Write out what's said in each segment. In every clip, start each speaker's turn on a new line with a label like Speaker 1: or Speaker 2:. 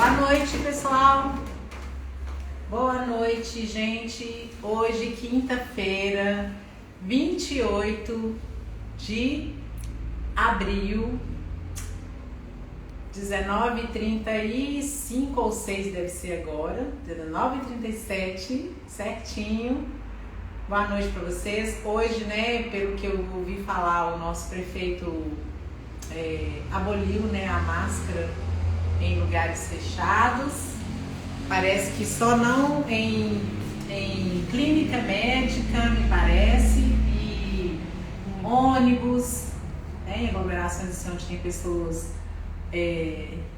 Speaker 1: Boa noite, pessoal. Boa noite, gente. Hoje, quinta-feira, 28 de abril, 19h35 ou 6 deve ser agora, 19h37, certinho. Boa noite para vocês. Hoje, né, pelo que eu ouvi falar, o nosso prefeito aboliu, né, a máscara em lugares fechados. Parece que só não em clínica médica, me parece, e ônibus, né, em aglomerações assim, onde tem pessoas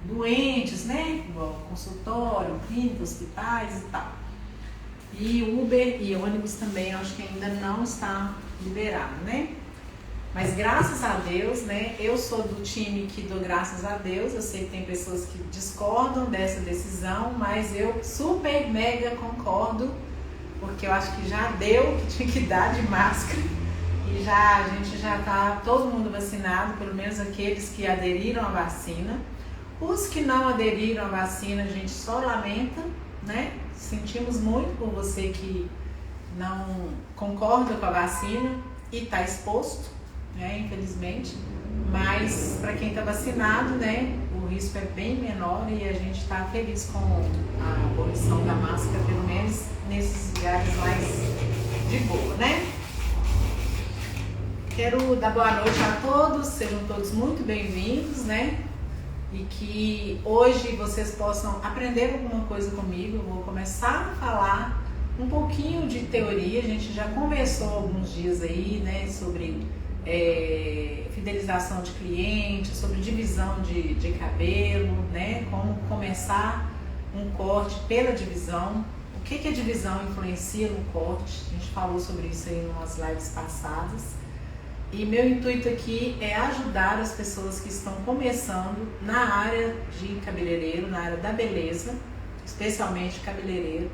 Speaker 1: doentes, né, igual consultório, clínica, hospitais e tal. E Uber e ônibus também, acho que ainda não está liberado, né? Mas graças a Deus, né? Eu sou do time que dou graças a Deus. Eu sei que tem pessoas que discordam dessa decisão, mas eu super mega concordo, porque eu acho que já deu o que tinha que dar de máscara e a gente já tá todo mundo vacinado, pelo menos aqueles que aderiram à vacina. Os que não aderiram à vacina, a gente só lamenta, né? Sentimos muito por você que não concorda com a vacina e está exposto, né, infelizmente, mas para quem está vacinado, né, o risco é bem menor e a gente está feliz com a abolição da máscara, pelo menos nesses lugares mais de boa, né? Quero dar boa noite a todos, sejam todos muito bem-vindos, né? E que hoje vocês possam aprender alguma coisa comigo. Eu vou começar a falar um pouquinho de teoria. A gente já conversou alguns dias aí, né, sobre fidelização de clientes, sobre divisão de cabelo, né, como começar um corte pela divisão, o que a divisão influencia no corte. A gente falou sobre isso aí em umas lives passadas. E meu intuito aqui é ajudar as pessoas que estão começando na área de cabeleireiro, na área da beleza, especialmente cabeleireiro.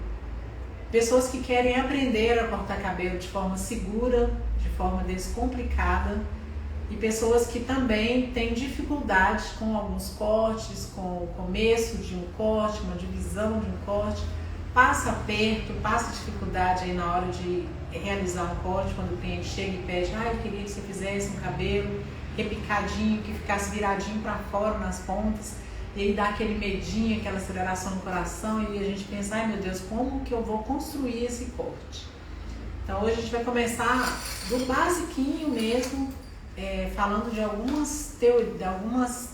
Speaker 1: Pessoas que querem aprender a cortar cabelo de forma segura, de forma descomplicada. E pessoas que também têm dificuldade com alguns cortes, com o começo de um corte, uma divisão de um corte. Passa aperto, passa dificuldade aí na hora de realizar um corte, quando o cliente chega e pede: eu queria que você fizesse um cabelo repicadinho, que ficasse viradinho para fora nas pontas, e aí dá aquele medinho, aquela aceleração no coração, e a gente pensa: meu Deus, como que eu vou construir esse corte? Então hoje a gente vai começar do basiquinho mesmo, falando de algumas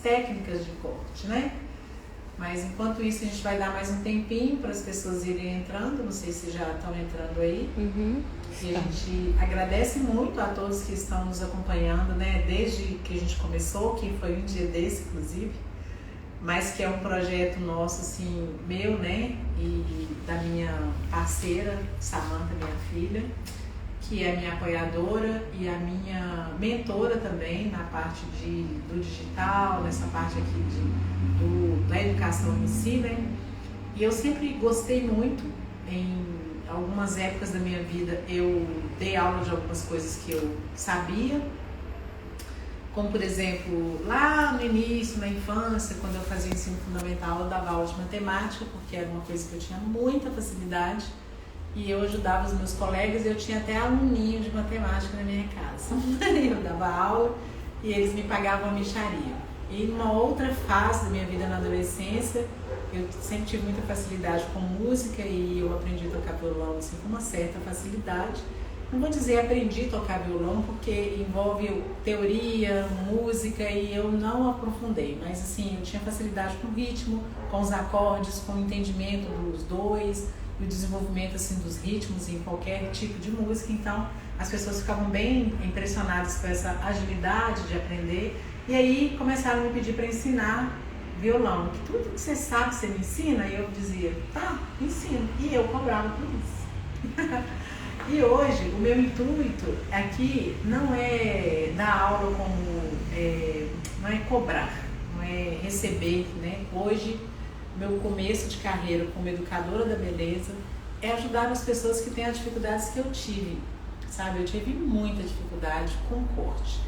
Speaker 1: técnicas de corte, né? Mas enquanto isso a gente vai dar mais um tempinho para as pessoas irem entrando, não sei se já estão entrando aí. E a gente agradece muito a todos que estão nos acompanhando, né? Desde que a gente começou, que foi um dia desse, inclusive, mas que é um projeto nosso, assim, meu, né? E da minha parceira, Samantha, minha filha, que é a minha apoiadora e a minha mentora também na parte do digital, nessa parte aqui da educação em si, né? E eu sempre gostei muito. Em algumas épocas da minha vida eu dei aula de algumas coisas que eu sabia, como por exemplo, lá no início, na infância, quando eu fazia ensino fundamental, eu dava aula de matemática, porque era uma coisa que eu tinha muita facilidade. E eu ajudava os meus colegas e eu tinha até aluninho de matemática na minha casa. Eu dava aula e eles me pagavam a mixaria. E numa outra fase da minha vida na adolescência, eu sempre tive muita facilidade com música e eu aprendi a tocar violão assim, com uma certa facilidade. Não vou dizer aprendi a tocar violão porque envolve teoria, música e eu não aprofundei. Mas assim, eu tinha facilidade com o ritmo, com os acordes, com o entendimento dos dois, e o desenvolvimento assim, dos ritmos em qualquer tipo de música. Então as pessoas ficavam bem impressionadas com essa agilidade de aprender e aí começaram a me pedir para ensinar violão, que tudo que você sabe você me ensina. E eu dizia: tá, ensino, e eu cobrava por isso. E hoje o meu intuito aqui não é dar aula não é cobrar, não é receber, né? Hoje meu começo de carreira como educadora da beleza é ajudar as pessoas que têm as dificuldades que eu tive, sabe? Eu tive muita dificuldade com corte,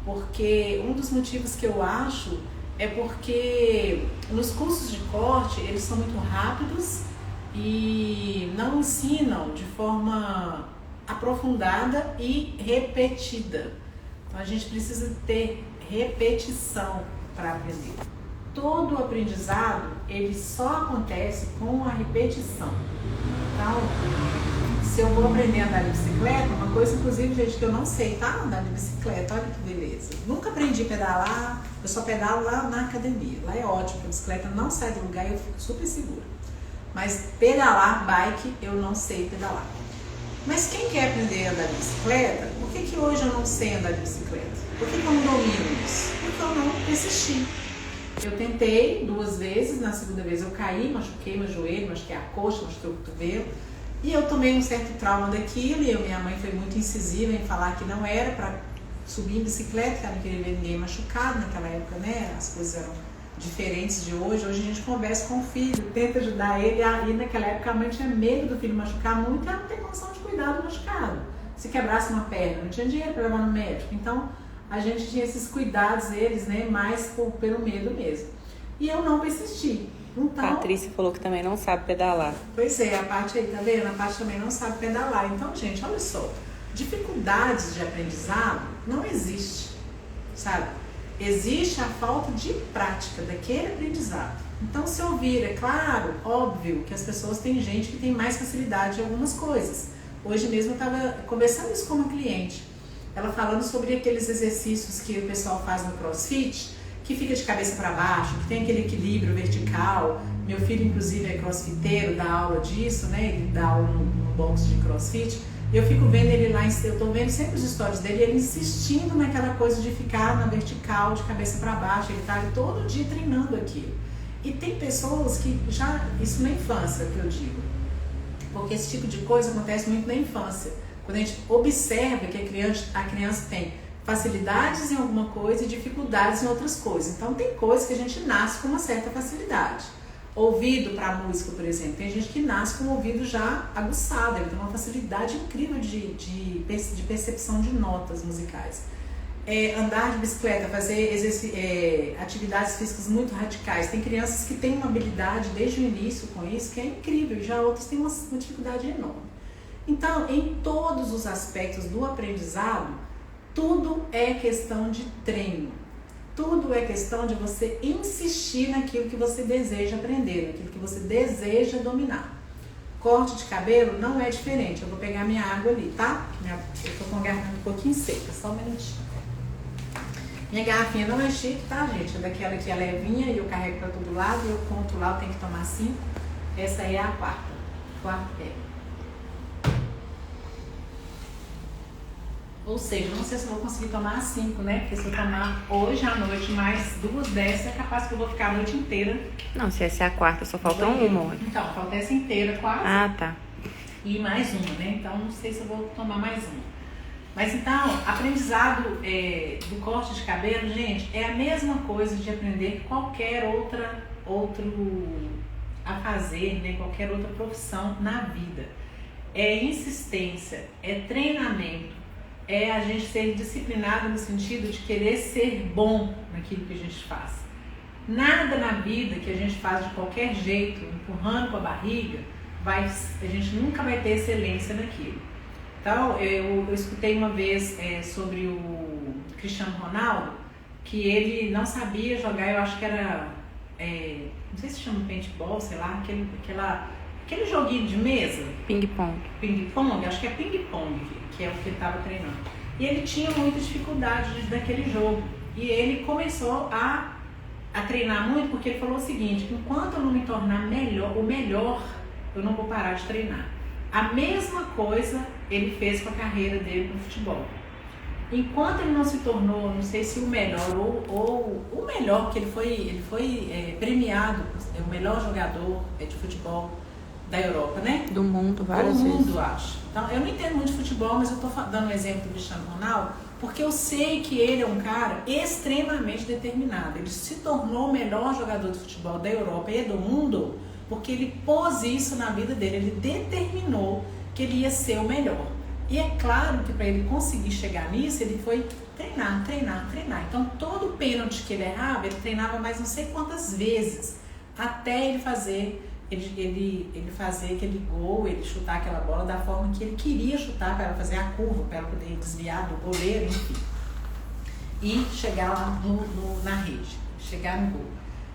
Speaker 1: porque um dos motivos que eu acho é porque nos cursos de corte eles são muito rápidos e não ensinam de forma aprofundada e repetida. Então a gente precisa ter repetição para aprender. Todo o aprendizado ele só acontece com a repetição. Então, se eu vou aprender a andar de bicicleta, uma coisa inclusive, gente, que eu não sei, tá? Andar de bicicleta, olha que beleza. Nunca aprendi a pedalar, eu só pedalo lá na academia. Lá é ótimo, a bicicleta não sai do lugar e eu fico super segura. Mas pedalar, bike, eu não sei pedalar. Mas quem quer aprender a andar de bicicleta, por que hoje eu não sei andar de bicicleta? Por que eu não domino isso? Porque eu não persisti. Eu tentei 2 vezes, na segunda vez eu caí, machuquei meu joelho, machuquei a coxa, machuquei o cotovelo. E eu tomei um certo trauma daquilo e minha mãe foi muito incisiva em falar que não era para subir em bicicleta, que ela não queria ver ninguém machucado naquela época, né? As coisas eram diferentes de hoje. Hoje a gente conversa com o filho, tenta ajudar ele. E naquela época a mãe tinha medo do filho machucar muito e ela não tem condição de cuidar do machucado. Se quebrasse uma perna, não tinha dinheiro para levar no médico. Então a gente tinha esses cuidados, eles, né? Mais pelo medo mesmo. E eu não persisti. Então,
Speaker 2: Patrícia falou que também não sabe pedalar.
Speaker 1: Pois é, a parte aí, tá vendo? A parte também não sabe pedalar. Então, gente, olha só. Dificuldades de aprendizado não existe, sabe? Existe a falta de prática daquele aprendizado. Então, se ouvir, é claro, óbvio que as pessoas têm gente que tem mais facilidade em algumas coisas. Hoje mesmo eu estava conversando isso com uma cliente. Ela falando sobre aqueles exercícios que o pessoal faz no CrossFit, que fica de cabeça para baixo, que tem aquele equilíbrio vertical. Meu filho, inclusive, é crossfiteiro, dá aula disso, né? Ele dá aula no box de crossfit. E eu fico vendo ele lá, eu tô vendo sempre os stories dele, ele insistindo naquela coisa de ficar na vertical, de cabeça para baixo. Ele tá ali todo dia treinando aquilo. E tem pessoas que já, isso na infância que eu digo, porque esse tipo de coisa acontece muito na infância. Quando a gente observa que a criança tem facilidades em alguma coisa e dificuldades em outras coisas. Então tem coisas que a gente nasce com uma certa facilidade. Ouvido para música, por exemplo, tem gente que nasce com o ouvido já aguçado, ele tem uma facilidade incrível de percepção de notas musicais. Andar de bicicleta, fazer atividades físicas muito radicais. Tem crianças que têm uma habilidade desde o início com isso que é incrível, já outras têm uma dificuldade enorme. Então, em todos os aspectos do aprendizado, tudo é questão de treino. Tudo é questão de você insistir naquilo que você deseja aprender, naquilo que você deseja dominar. Corte de cabelo não é diferente. Eu vou pegar minha água ali, tá? Eu tô com a garrafa um pouquinho seca, só um minutinho. Minha garrafinha não é chique, tá, gente? É daquela que é levinha e eu carrego pra todo lado. Eu conto lá, eu tenho que tomar 5. Essa aí é a quarta pega. Ou seja, não sei se eu vou conseguir tomar 5, né? Porque se eu tomar hoje à noite mais 2 dessas, é capaz que eu vou ficar a noite inteira.
Speaker 2: Não, se essa é a quarta, só falta uma.
Speaker 1: Então, falta essa inteira quase.
Speaker 2: Ah, tá.
Speaker 1: E mais uma, né? Então, não sei se eu vou tomar mais uma. Mas então, aprendizado do corte de cabelo, gente, é a mesma coisa de aprender qualquer outro a fazer, né? Qualquer outra profissão na vida. É insistência, é treinamento. É a gente ser disciplinado no sentido de querer ser bom naquilo que a gente faz. Nada na vida que a gente faz de qualquer jeito, empurrando com a barriga, a gente nunca vai ter excelência naquilo. Então, eu escutei uma vez sobre o Cristiano Ronaldo, que ele não sabia jogar, eu acho que era, não sei se chama paintball, sei lá, aquele joguinho de mesa.
Speaker 2: Ping-pong.
Speaker 1: Ping-pong, acho que é ping-pong, que é o que ele estava treinando. E ele tinha muita dificuldade daquele jogo. E ele começou a treinar muito, porque ele falou o seguinte: enquanto eu não me tornar o melhor, eu não vou parar de treinar. A mesma coisa ele fez com a carreira dele no futebol. Enquanto ele não se tornou, não sei se o melhor ou o melhor, que ele foi premiado, o melhor jogador de futebol da Europa, né?
Speaker 2: Do mundo, várias vezes.
Speaker 1: Do mundo, acho. Então, eu não entendo muito de futebol, mas eu tô dando um exemplo do Cristiano Ronaldo, porque eu sei que ele é um cara extremamente determinado. Ele se tornou o melhor jogador de futebol da Europa e do mundo porque ele pôs isso na vida dele. Ele determinou que ele ia ser o melhor. E é claro que para ele conseguir chegar nisso, ele foi treinar. Então, todo pênalti que ele errava, ele treinava mais não sei quantas vezes, até ele fazer aquele gol, ele chutar aquela bola da forma que ele queria chutar, para ela fazer a curva, para ela poder desviar do goleiro, enfim. E chegar lá na rede, chegar no gol.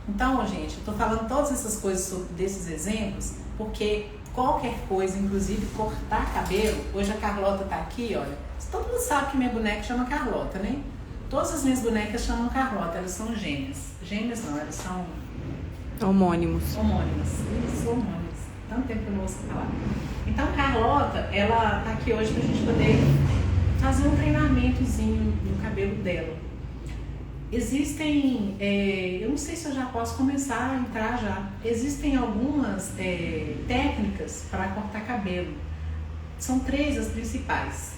Speaker 1: Então, gente, eu tô falando todas essas coisas desses exemplos, porque qualquer coisa, inclusive cortar cabelo, hoje a Carlota tá aqui, olha, todo mundo sabe que minha boneca chama Carlota, né? Todas as minhas bonecas chamam Carlota, elas são gêmeas. Gêmeas não, elas são...
Speaker 2: Homônimos.
Speaker 1: Isso, homônimas. Tanto tempo que eu não ouço falar. Então, Carlota, ela tá aqui hoje pra gente poder fazer um treinamentozinho no cabelo dela. Existem, eu não sei se eu já posso começar a entrar já. Existem algumas técnicas para cortar cabelo. São 3 as principais.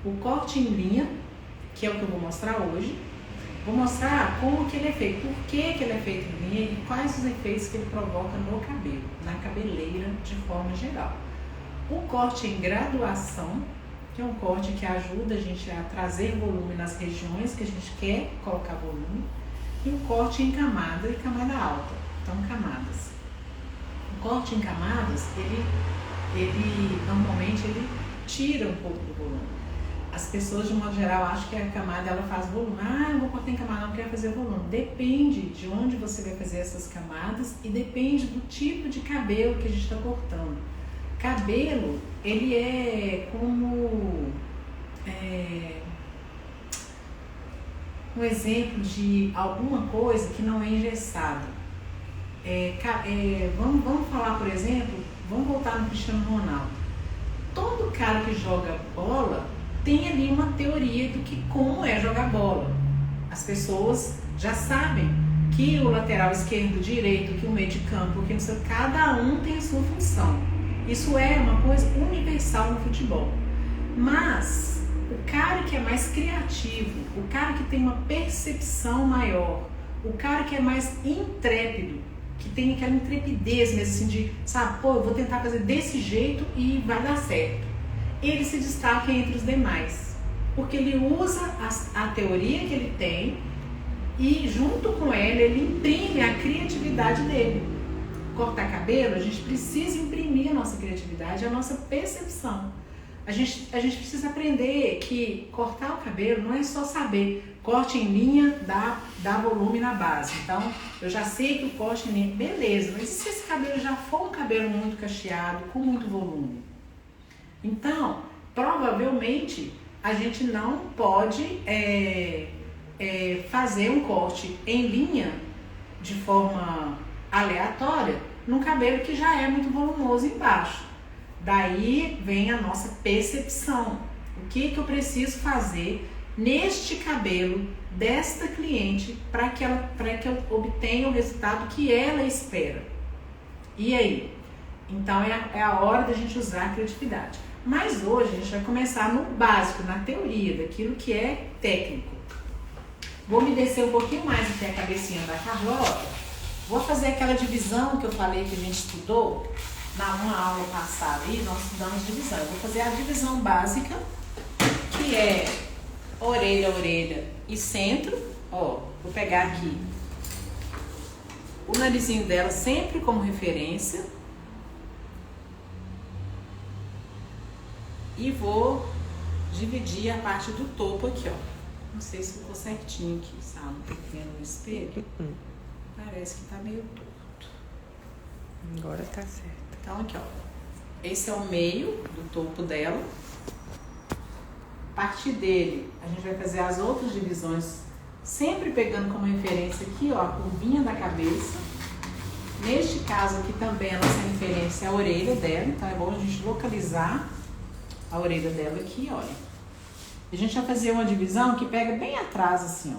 Speaker 1: O corte em linha, que é o que eu vou mostrar hoje. Vou mostrar como que ele é feito, por que ele é feito em linha e quais os efeitos que ele provoca no cabelo, na cabeleira de forma geral. O corte em graduação, que é um corte que ajuda a gente a trazer volume nas regiões que a gente quer colocar volume. E o corte em camada e camada alta, então camadas. O corte em camadas, ele normalmente ele tira um pouco do volume. As pessoas, de modo geral, acham que a camada ela faz volume. Eu vou cortar em camada, não quero fazer volume. Depende de onde você vai fazer essas camadas e depende do tipo de cabelo que a gente está cortando. Cabelo, ele é como um exemplo de alguma coisa que não é engessada. Vamos falar, por exemplo, vamos voltar no Cristiano Ronaldo. Todo cara que joga bola tem ali uma teoria do que como é jogar bola. As pessoas já sabem que o lateral esquerdo, direito, que o meio de campo, que não sei, cada um tem a sua função. Isso é uma coisa universal no futebol. Mas o cara que é mais criativo, o cara que tem uma percepção maior, o cara que é mais intrépido, que tem aquela intrepidez mesmo assim de, sabe, eu vou tentar fazer desse jeito e vai dar certo. Ele se destaca entre os demais, porque ele usa a teoria que ele tem e junto com ela ele imprime a criatividade dele. Cortar cabelo, a gente precisa imprimir a nossa criatividade, a nossa percepção. A gente precisa aprender que cortar o cabelo não é só saber, corte em linha, dá volume na base. Então, eu já sei que o corte em linha, beleza, mas e se esse cabelo já for um cabelo muito cacheado, com muito volume? Então, provavelmente, a gente não pode fazer um corte em linha de forma aleatória num cabelo que já é muito volumoso embaixo. Daí vem a nossa percepção. O que eu preciso fazer neste cabelo desta cliente para que eu obtenha o resultado que ela espera. E aí? Então é a hora da gente usar a criatividade. Mas hoje a gente vai começar no básico, na teoria, daquilo que é técnico. Vou me descer um pouquinho mais até a cabecinha da Carlota. Vou fazer aquela divisão que eu falei que a gente estudou uma aula passada aí, nós estudamos divisão. Eu vou fazer a divisão básica, que é orelha, orelha e centro. Vou pegar aqui o narizinho dela sempre como referência. E vou dividir a parte do topo aqui, Não sei se ficou certinho aqui, sabe? Vendo no espelho. Parece que tá meio torto.
Speaker 2: Agora tá certo.
Speaker 1: Então aqui, esse é o meio do topo dela. A partir dele, a gente vai fazer as outras divisões, sempre pegando como referência aqui, a curvinha da cabeça. Neste caso aqui também a nossa referência é a orelha dela, então é bom a gente localizar a orelha dela aqui, olha. A gente vai fazer uma divisão que pega bem atrás, assim,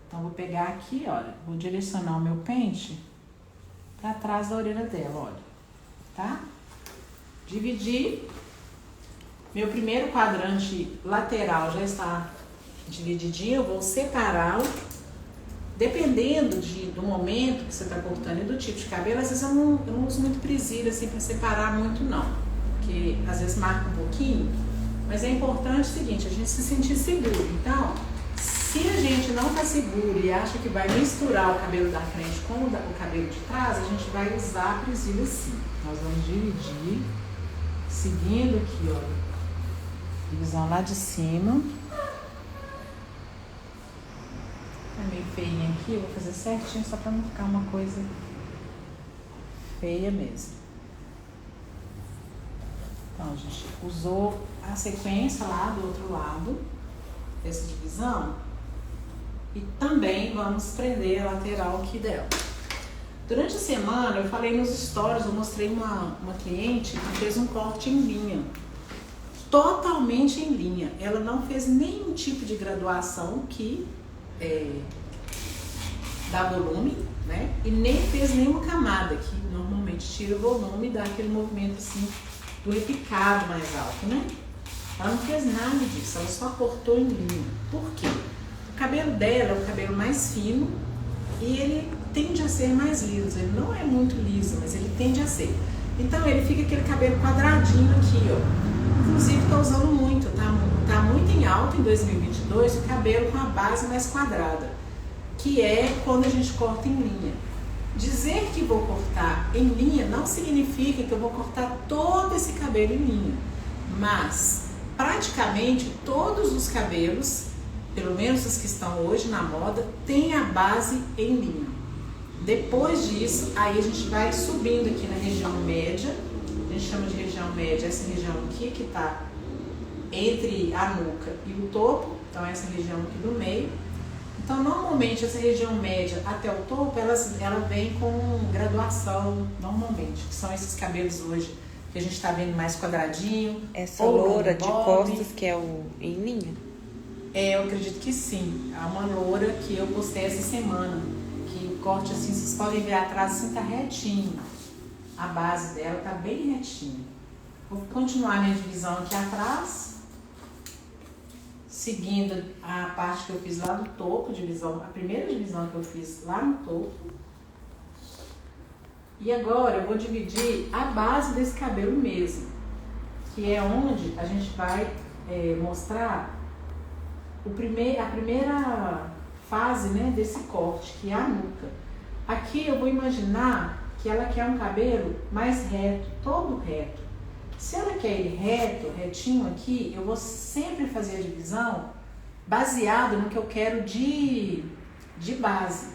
Speaker 1: Então, vou pegar aqui, olha, vou direcionar o meu pente para trás da orelha dela, olha. Tá? Dividir. Meu primeiro quadrante lateral já está divididinho, eu vou separá-lo. Dependendo do momento que você está cortando e do tipo de cabelo, às vezes eu não uso muito presilha assim para separar muito não. Porque às vezes marca um pouquinho, Mas é importante o seguinte, a gente se sentir seguro. Então, se a gente não está seguro e acha que vai misturar o cabelo da frente com o cabelo de trás, a gente vai usar a presilha assim. Nós vamos dividir, seguindo aqui, olha, divisão lá de cima. Tá meio feinha aqui, eu vou fazer certinho só para não ficar uma coisa feia mesmo. Então, a gente usou a sequência lá do outro lado dessa divisão e também vamos prender a lateral aqui dela. Durante a semana, eu falei nos stories, eu mostrei uma cliente que fez um corte em linha, totalmente em linha. Ela não fez nenhum tipo de graduação que dá volume, né? E nem fez nenhuma camada, que normalmente tira o volume e dá aquele movimento assim do repicado mais alto, né? Ela não fez nada disso, ela só cortou em linha. Por quê? O cabelo dela é o cabelo mais fino e ele tende a ser mais liso. Ele não é muito liso, mas ele tende a ser. Então ele fica aquele cabelo quadradinho aqui, ó. Inclusive estou usando muito, tá muito em alta em 2022 o cabelo com a base mais quadrada, que é quando a gente corta em linha. Dizer que vou cortar em linha não significa que eu vou cortar todo esse cabelo em linha, mas praticamente todos os cabelos, pelo menos os que estão hoje na moda, têm a base em linha. Depois disso, aí a gente vai subindo aqui na região média, a gente chama de região média essa região aqui que está entre a nuca e o topo, então essa região aqui do meio. Então, normalmente, essa região média até o topo, ela vem com graduação, normalmente, que são esses cabelos hoje que a gente está vendo mais quadradinho.
Speaker 2: Essa loura de costas que é o em linha?
Speaker 1: Eu acredito que sim. Há uma loura que eu postei essa semana, que o corte assim, vocês podem ver atrás, assim, tá retinho. A base dela tá bem retinha. Vou continuar minha divisão aqui atrás, seguindo a parte que eu fiz lá do topo, a primeira divisão que eu fiz lá no topo. E agora eu vou dividir a base desse cabelo mesmo, que é onde a gente vai mostrar a primeira fase, né, desse corte, que é a nuca. Aqui eu vou imaginar que ela quer um cabelo mais reto, todo reto. Se ela quer ir reto, retinho aqui, eu vou sempre fazer a divisão baseado no que eu quero de base.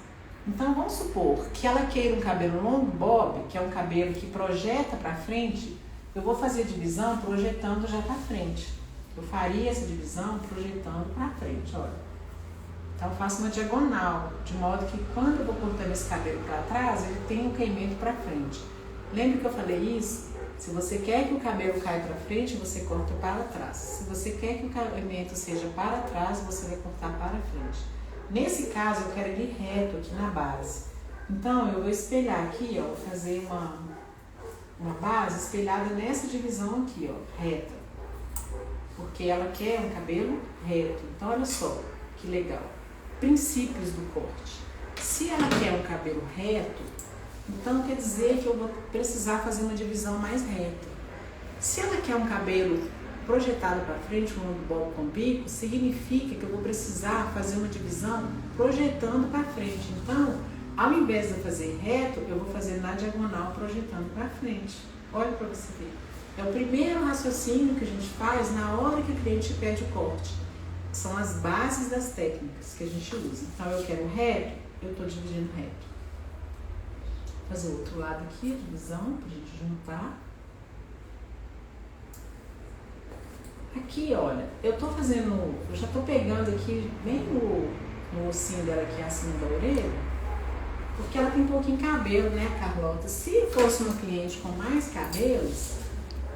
Speaker 1: Então, vamos supor que ela queira um cabelo longo bob, que é um cabelo que projeta para frente, eu vou fazer a divisão projetando já para frente. Eu faria essa divisão projetando para frente, olha. Então, eu faço uma diagonal, de modo que quando eu vou cortando esse cabelo para trás, ele tem um caimento para frente. Lembra que eu falei isso? Se você quer que o cabelo caia para frente, você corta para trás. Se você quer que o caimento seja para trás, você vai cortar para frente. Nesse caso, eu quero ir reto aqui na base. Então, eu vou espelhar aqui, ó, vou fazer uma base espelhada nessa divisão aqui, ó, reta. Porque ela quer um cabelo reto. Então, olha só, que legal. Princípios do corte. Se ela quer um cabelo reto, então quer dizer que eu vou precisar fazer uma divisão mais reta. Se ela quer um cabelo projetado para frente, um bob com bico, significa que eu vou precisar fazer uma divisão projetando para frente. Então, ao invés de eu fazer reto, eu vou fazer na diagonal projetando para frente. Olha para você ver. É o primeiro raciocínio que a gente faz na hora que o cliente pede o corte. São as bases das técnicas que a gente usa. Então, eu quero reto, eu estou dividindo reto. Vou fazer o outro lado aqui, a divisão, para a gente juntar. Aqui, olha, eu já tô pegando aqui bem no ossinho dela aqui acima da orelha, porque ela tem pouquinho cabelo, né, Carlota? Se fosse uma cliente com mais cabelos,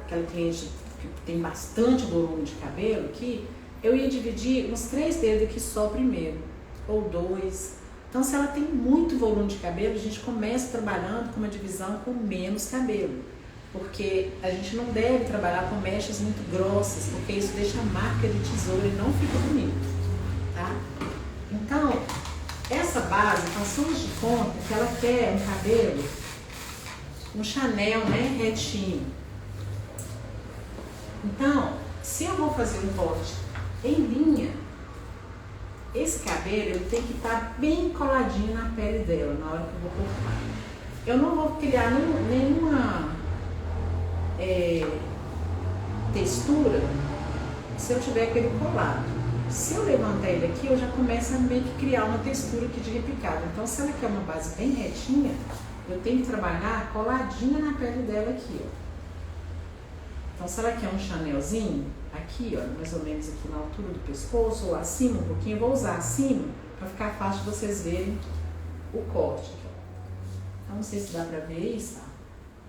Speaker 1: aquela cliente que tem bastante volume de cabelo aqui, eu ia dividir uns 3 dedos aqui só primeiro, ou 2. Então, se ela tem muito volume de cabelo, a gente começa trabalhando com uma divisão com menos cabelo. Porque a gente não deve trabalhar com mechas muito grossas, porque isso deixa a marca de tesoura e não fica bonito, tá? Então, essa base, façamos de conta que ela quer um cabelo, um Chanel, né, retinho. Então, Se eu vou fazer um corte em linha, esse cabelo ele tem que estar bem coladinho na pele dela na hora que eu vou cortar. Eu não vou criar nenhuma textura se eu tiver aquele colado. Se eu levantar ele aqui, eu já começo a meio que criar uma textura aqui de repicado. Então, se ela quer uma base bem retinha, eu tenho que trabalhar coladinha na pele dela aqui, ó. Então, se ela quer um chanelzinho, aqui, ó, mais ou menos aqui na altura do pescoço, ou acima um pouquinho, eu vou usar acima, para ficar fácil de vocês verem o corte aqui, ó. Então, não sei se dá pra ver isso, tá?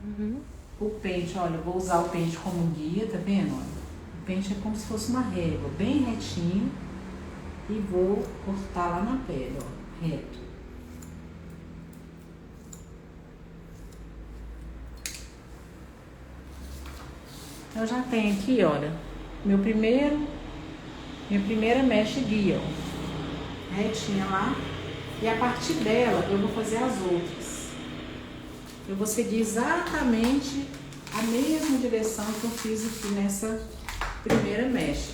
Speaker 2: Uhum.
Speaker 1: O pente, olha, eu vou usar o pente como guia, tá vendo? Olha, o pente é como se fosse uma régua, bem retinho, e vou cortar lá na pele, ó, reto. Eu já tenho aqui, olha, minha primeira mecha guia, ó, retinha lá, e a partir dela eu vou fazer as outras. Eu vou seguir exatamente a mesma direção que eu fiz aqui nessa primeira mecha.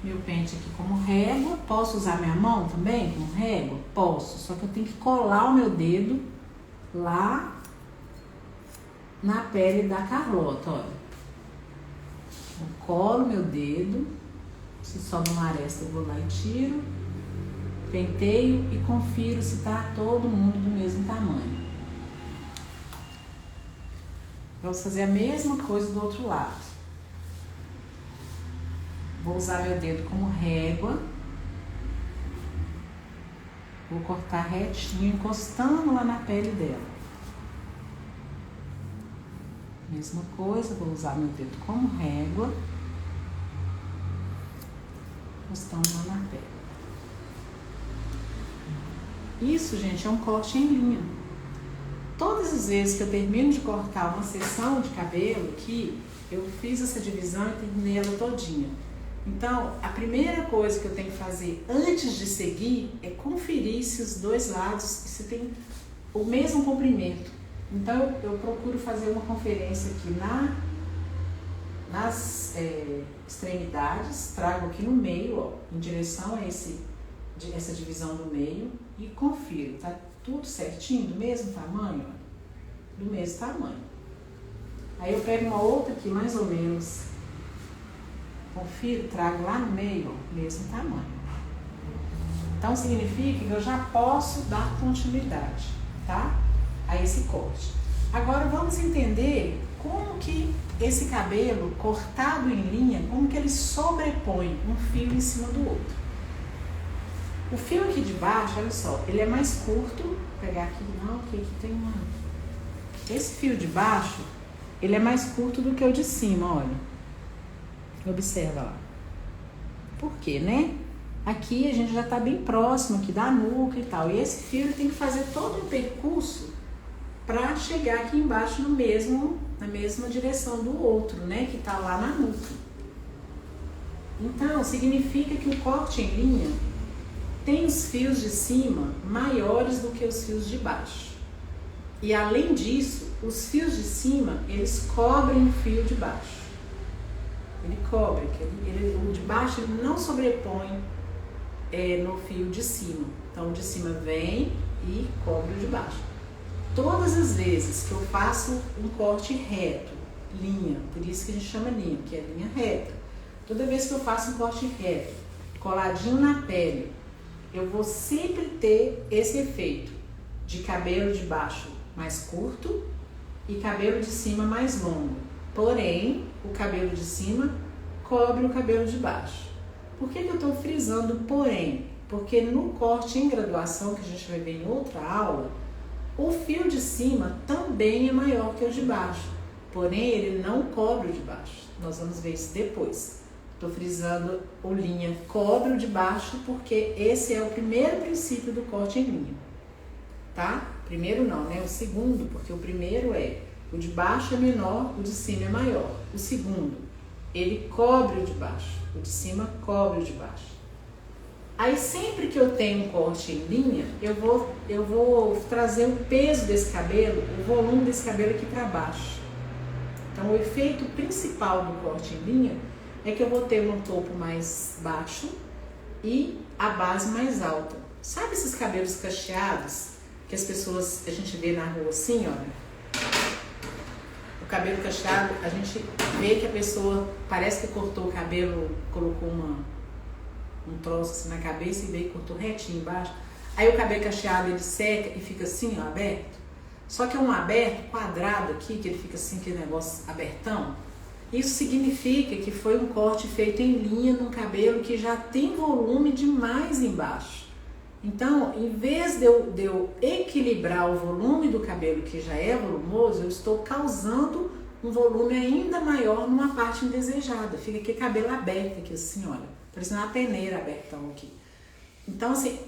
Speaker 1: Meu pente aqui como régua. Posso usar minha mão também como régua? Posso, só que eu tenho que colar o meu dedo lá na pele da Carlota, olha. Eu colo meu dedo, se sobra uma aresta eu vou lá e tiro. Penteio e confiro se tá todo mundo do mesmo tamanho. Vamos fazer a mesma coisa do outro lado. Vou usar meu dedo como régua. Vou cortar retinho, encostando lá na pele dela. Mesma coisa, vou usar meu dedo como régua. Encostando lá na pele. Isso, gente, é um corte em linha. Todas as vezes que eu termino de cortar uma seção de cabelo aqui, eu fiz essa divisão e terminei ela todinha. Então, a primeira coisa que eu tenho que fazer antes de seguir é conferir se os dois lados se tem o mesmo comprimento. Então, eu procuro fazer uma conferência aqui nas extremidades, trago aqui no meio, ó, em direção a essa divisão do meio e confiro, tá tudo certinho, do mesmo tamanho, ó, do mesmo tamanho. Aí eu pego uma outra aqui, mais ou menos, confiro, trago lá no meio, ó, mesmo tamanho. Então significa que eu já posso dar continuidade, tá? A esse corte. Agora vamos entender como que esse cabelo cortado em linha, como que ele sobrepõe um fio em cima do outro. O fio aqui de baixo, olha só, ele é mais curto. Vou pegar aqui, não, porque aqui tem uma... Esse fio de baixo, ele é mais curto do que o de cima, olha. Observa lá. Por quê, né? Aqui a gente já tá bem próximo aqui da nuca e tal. E esse fio ele tem que fazer todo um percurso para chegar aqui embaixo na mesma direção do outro, né? Que tá lá na nuca. Então, significa que o corte em linha tem os fios de cima maiores do que os fios de baixo. E além disso, os fios de cima, eles cobrem o fio de baixo. Ele cobre, o de baixo ele não sobrepõe no fio de cima. Então o de cima vem e cobre o de baixo. Todas as vezes que eu faço um corte reto, linha, por isso que a gente chama linha, que é linha reta. Toda vez que eu faço um corte reto, coladinho na pele, eu vou sempre ter esse efeito de cabelo de baixo mais curto e cabelo de cima mais longo. Porém, o cabelo de cima cobre o cabelo de baixo. Por que eu estou frisando porém? Porque no corte em graduação, que a gente vai ver em outra aula, o fio de cima também é maior que o de baixo. Porém, ele não cobre o de baixo. Nós vamos ver isso depois. Estou frisando o linha cobre o de baixo porque esse é o primeiro princípio do corte em linha, tá? Primeiro não, né? O segundo, porque o primeiro é o de baixo é menor, o de cima é maior. O segundo, ele cobre o de baixo, o de cima cobre o de baixo. Aí sempre que eu tenho um corte em linha, eu vou trazer o peso desse cabelo, o volume desse cabelo aqui para baixo. Então, o efeito principal do corte em linha é que eu vou ter um topo mais baixo e a base mais alta. Sabe esses cabelos cacheados que as pessoas, a gente vê na rua assim, olha? O cabelo cacheado, a gente vê que a pessoa parece que cortou o cabelo, colocou um troço assim na cabeça e veio e cortou retinho embaixo. Aí o cabelo cacheado ele seca e fica assim, ó, aberto. Só que é um aberto quadrado aqui, que ele fica assim, aquele negócio abertão. Isso significa que foi um corte feito em linha num cabelo que já tem volume demais embaixo. Então, em vez de eu equilibrar o volume do cabelo que já é volumoso, eu estou causando um volume ainda maior numa parte indesejada. Fica aquele cabelo aberto aqui assim, olha, parecendo uma peneira abertão aqui. Então, assim,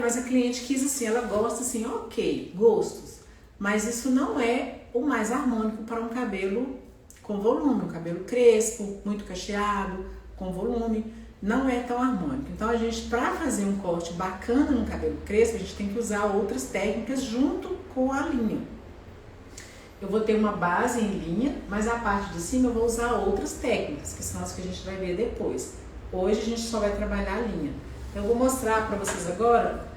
Speaker 1: mas a cliente quis assim, ela gosta assim, ok, gostos. Mas isso não é o mais harmônico para um cabelo com volume, um cabelo crespo, muito cacheado, com volume, não é tão harmônico. Então, a gente, para fazer um corte bacana no cabelo crespo, a gente tem que usar outras técnicas junto com a linha. Eu vou ter uma base em linha, mas a parte de cima eu vou usar outras técnicas, que são as que a gente vai ver depois. Hoje a gente só vai trabalhar a linha. Eu vou mostrar para vocês agora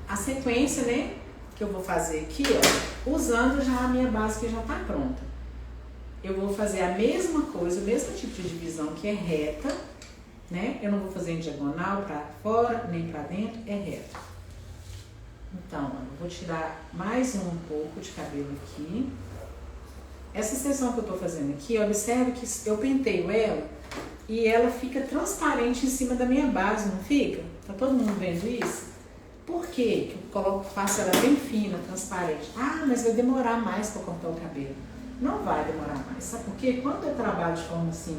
Speaker 1: a sequência, né, que eu vou fazer aqui, ó, usando já a minha base que já está pronta. Eu vou fazer a mesma coisa, o mesmo tipo de divisão que é reta, né? Eu não vou fazer em diagonal para fora, nem para dentro, é reto. Então, eu vou tirar mais um pouco de cabelo aqui. Essa seção que eu tô fazendo aqui, observe que eu penteio ela e ela fica transparente em cima da minha base, não fica? Tá todo mundo vendo isso? Por quê que eu faço ela bem fina, transparente? Mas vai demorar mais para cortar o cabelo. Não vai demorar mais, sabe por quê? Quando eu trabalho de forma assim,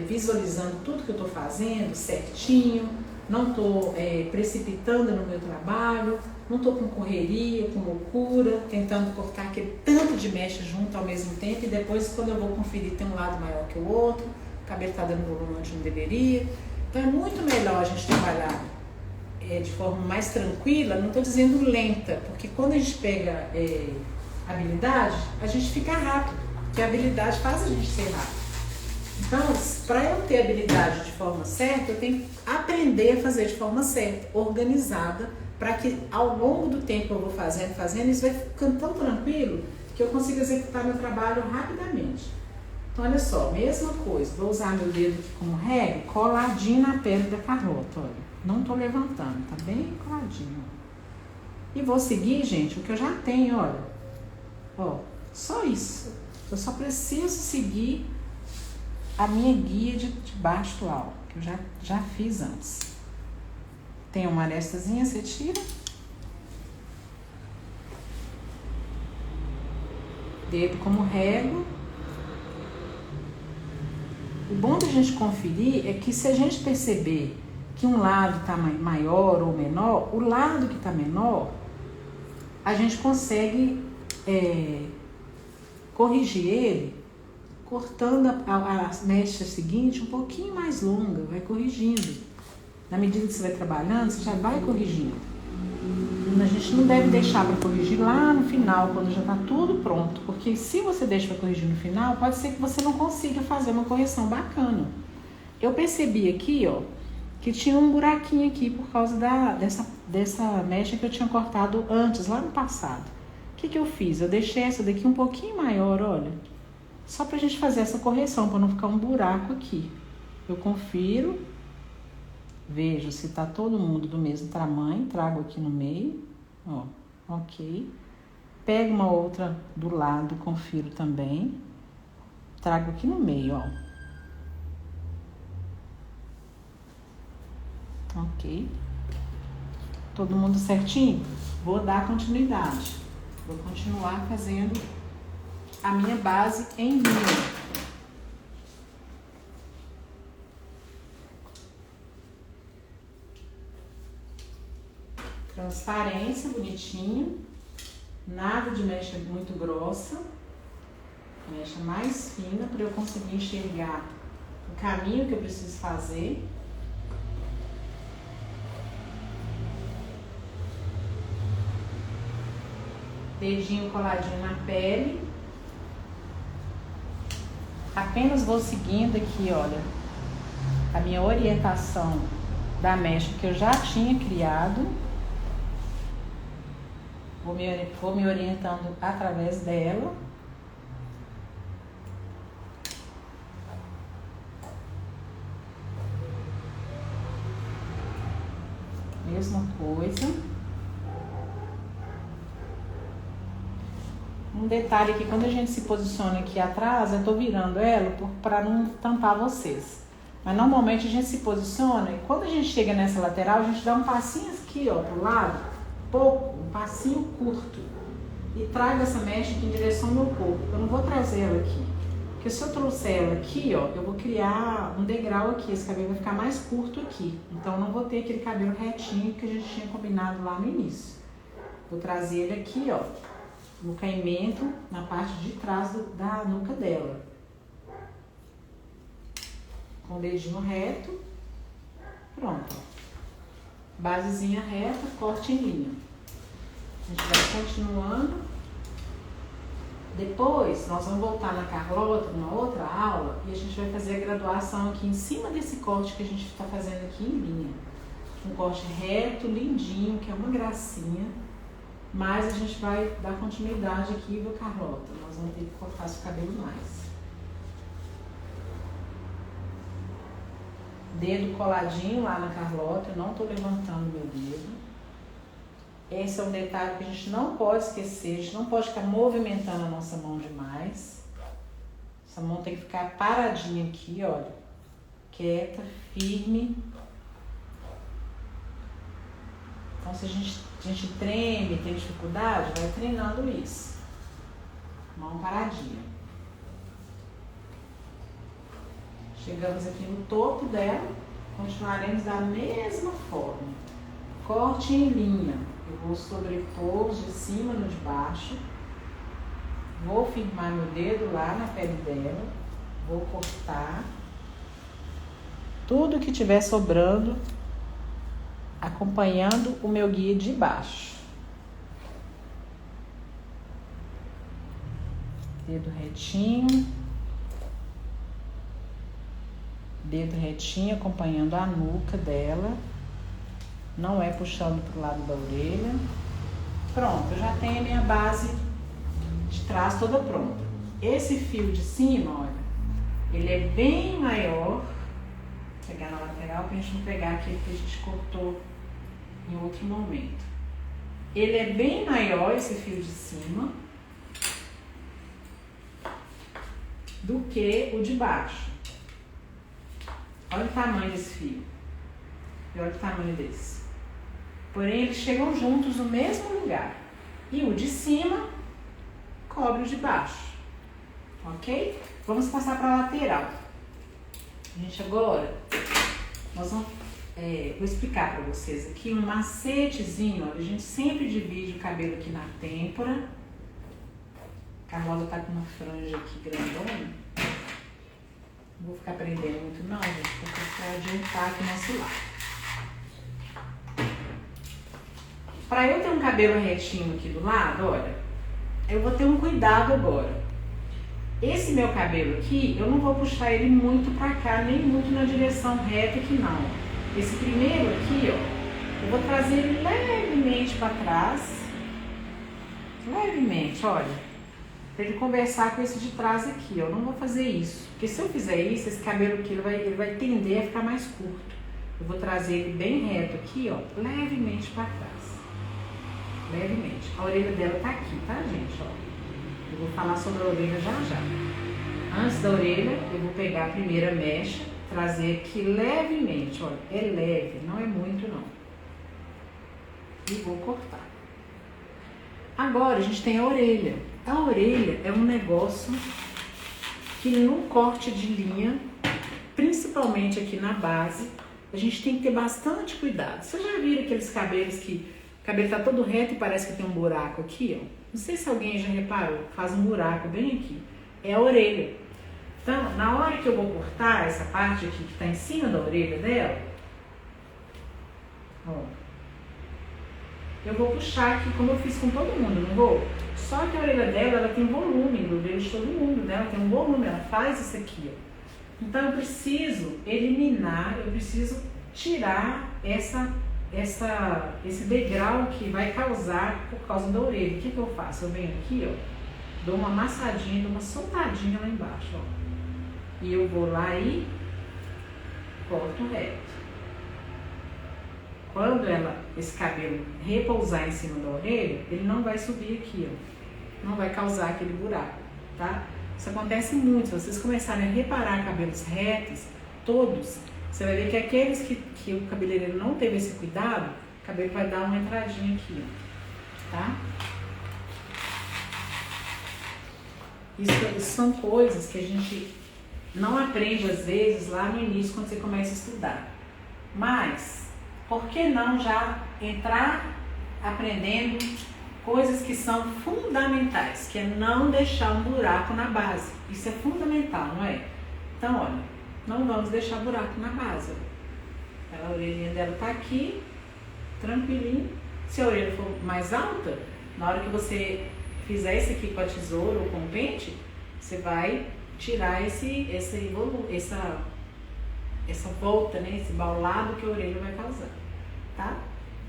Speaker 1: visualizando tudo que eu estou fazendo certinho, não estou precipitando no meu trabalho, não estou com correria, com loucura, tentando cortar aquele tanto de mecha junto ao mesmo tempo e depois quando eu vou conferir tem um lado maior que o outro, o cabelo está dando volume onde não deveria. Então é muito melhor a gente trabalhar de forma mais tranquila, não estou dizendo lenta, porque quando a gente pega habilidade, a gente fica rápido, porque a habilidade faz a gente ser rápido. Então, para eu ter habilidade de forma certa, eu tenho que aprender a fazer de forma certa, organizada, para que ao longo do tempo que eu vou fazendo, isso vai ficando tão tranquilo que eu consigo executar meu trabalho rapidamente. Então, olha só, mesma coisa, vou usar meu dedo aqui como régua, coladinho na pele da carota, olha. Não tô levantando, tá bem coladinho. E vou seguir, gente, o que eu já tenho, olha. Ó, só isso. Eu só preciso seguir a minha guia de baixo do alto, que eu já fiz antes. Tem uma arestazinha, você tira. Dedo como régua. O bom da gente conferir é que se a gente perceber que um lado está maior ou menor, o lado que está menor, a gente consegue corrigir ele cortando a mecha seguinte um pouquinho mais longa, vai corrigindo. Na medida que você vai trabalhando, você já vai corrigindo. A gente não deve deixar para corrigir lá no final, quando já está tudo pronto, porque se você deixa para corrigir no final, pode ser que você não consiga fazer uma correção bacana. Eu percebi aqui, ó, que tinha um buraquinho aqui por causa dessa mecha que eu tinha cortado antes, lá no passado. O que eu fiz? Eu deixei essa daqui um pouquinho maior, olha, só pra gente fazer essa correção, para não ficar um buraco aqui. Eu confiro, vejo se tá todo mundo do mesmo tamanho, trago aqui no meio, ó, ok. Pego uma outra do lado, confiro também, trago aqui no meio, ó. Ok. Todo mundo certinho? Vou dar continuidade. Vou continuar fazendo a minha base em linha. Transparência, bonitinho. Nada de mecha muito grossa. Mecha mais fina para eu conseguir enxergar o caminho que eu preciso fazer. Dedinho coladinho na pele. Apenas vou seguindo aqui, olha, a minha orientação da mecha que eu já tinha criado. Vou me orientando através dela. Mesma coisa. Um detalhe aqui, quando a gente se posiciona aqui atrás, eu tô virando ela para não tampar vocês. Mas normalmente a gente se posiciona e quando a gente chega nessa lateral, a gente dá um passinho aqui, ó, pro lado, pouco, um passinho curto. E trago essa mecha aqui em direção ao meu corpo. Eu não vou trazer ela aqui. Porque se eu trouxer ela aqui, ó, eu vou criar um degrau aqui. Esse cabelo vai ficar mais curto aqui. Então eu não vou ter aquele cabelo retinho que a gente tinha combinado lá no início. Vou trazer ele aqui, ó, no caimento, na parte de trás da nuca dela. Com o dedinho reto. Pronto. Basezinha reta, corte em linha. A gente vai continuando. Depois, nós vamos voltar na Carlota, numa outra aula, e a gente vai fazer a graduação aqui em cima desse corte que a gente está fazendo aqui em linha. Um corte reto, lindinho, que é uma gracinha. Mas a gente vai dar continuidade aqui, viu, Carlota? Nós vamos ter que cortar seu cabelo mais. Dedo coladinho lá na Carlota, eu não tô levantando meu dedo. Esse é um detalhe que a gente não pode esquecer, a gente não pode ficar movimentando a nossa mão demais. Essa mão tem que ficar paradinha aqui, olha. Quieta, firme. Então se a gente treme, tem dificuldade, vai treinando isso. Mão paradinha. Chegamos aqui no topo dela, continuaremos da mesma forma. Corte em linha. Eu vou sobrepor de cima no de baixo. Vou firmar meu dedo lá na pele dela. Vou cortar. Tudo que tiver sobrando, acompanhando o meu guia de baixo. Dedo retinho. Dedo retinho acompanhando a nuca dela. Não é puxando pro lado da orelha. Pronto, eu já tenho a minha base de trás toda pronta. Esse fio de cima, olha, ele é bem maior. Vou pegar na lateral pra gente não pegar aquele que a gente cortou em outro momento. Ele é bem maior, esse fio de cima, do que o de baixo. Olha o tamanho desse fio. E olha o tamanho desse. Porém, eles chegam juntos no mesmo lugar. E o de cima cobre o de baixo. Ok? Vamos passar para a lateral. Gente, agora nós vamos, vou explicar para vocês aqui um macetezinho. Olha, a gente sempre divide o cabelo aqui na têmpora. A Carlola tá com uma franja aqui grandona. Não vou ficar prendendo muito não, gente, porque para adiantar aqui nosso lado. Para eu ter um cabelo retinho aqui do lado, olha, eu vou ter um cuidado agora. Esse meu cabelo aqui, eu não vou puxar ele muito para cá, nem muito na direção reta aqui não. Esse primeiro aqui, ó, eu vou trazer ele levemente para trás. Levemente, olha. Para ele conversar com esse de trás aqui, ó. Eu não vou fazer isso. Porque se eu fizer isso, esse cabelo aqui, ele vai tender a ficar mais curto. Eu vou trazer ele bem reto aqui, ó, levemente para trás. Levemente. A orelha dela tá aqui, tá, gente? Ó. Eu vou falar sobre a orelha já já. Antes da orelha, eu vou pegar a primeira mecha, trazer aqui levemente, olha. É leve, não é muito não. E vou cortar. Agora a gente tem a orelha. A orelha é um negócio que no corte de linha, principalmente aqui na base, a gente tem que ter bastante cuidado. Vocês já viram aqueles cabelos que o cabelo tá todo reto e parece que tem um buraco aqui, ó? Não sei se alguém já reparou, faz um buraco bem aqui. É a orelha. Então, na hora que eu vou cortar essa parte aqui que tá em cima da orelha dela, ó, eu vou puxar aqui, como eu fiz com todo mundo, não vou? Só que a orelha dela, ela tem volume, do orelha de todo mundo, né? Ela tem um volume, ela faz isso aqui, ó. Então eu preciso eliminar, eu preciso tirar esse degrau que vai causar por causa da orelha. O que eu faço? Eu venho aqui, ó, dou uma amassadinha, dou uma soltadinha lá embaixo, ó. E eu vou lá e corto reto. Quando esse cabelo repousar em cima da orelha, ele não vai subir aqui, ó. Não vai causar aquele buraco, tá? Isso acontece muito. Se vocês começarem a reparar cabelos retos, todos, você vai ver que aqueles que o cabeleireiro não teve esse cuidado, o cabelo vai dar uma entradinha aqui, ó, tá? Isso são coisas que a gente não aprende às vezes lá no início quando você começa a estudar. Mas, por que não já entrar aprendendo coisas que são fundamentais, que é não deixar um buraco na base. Isso é fundamental, não é? Então, olha, não vamos deixar buraco na base. A orelhinha dela tá aqui, tranquilinho. Se a orelha for mais alta, na hora que você fizer isso aqui com a tesoura ou com o pente, você vai tirar essa volta, né? Esse baulado que a orelha vai causar, tá?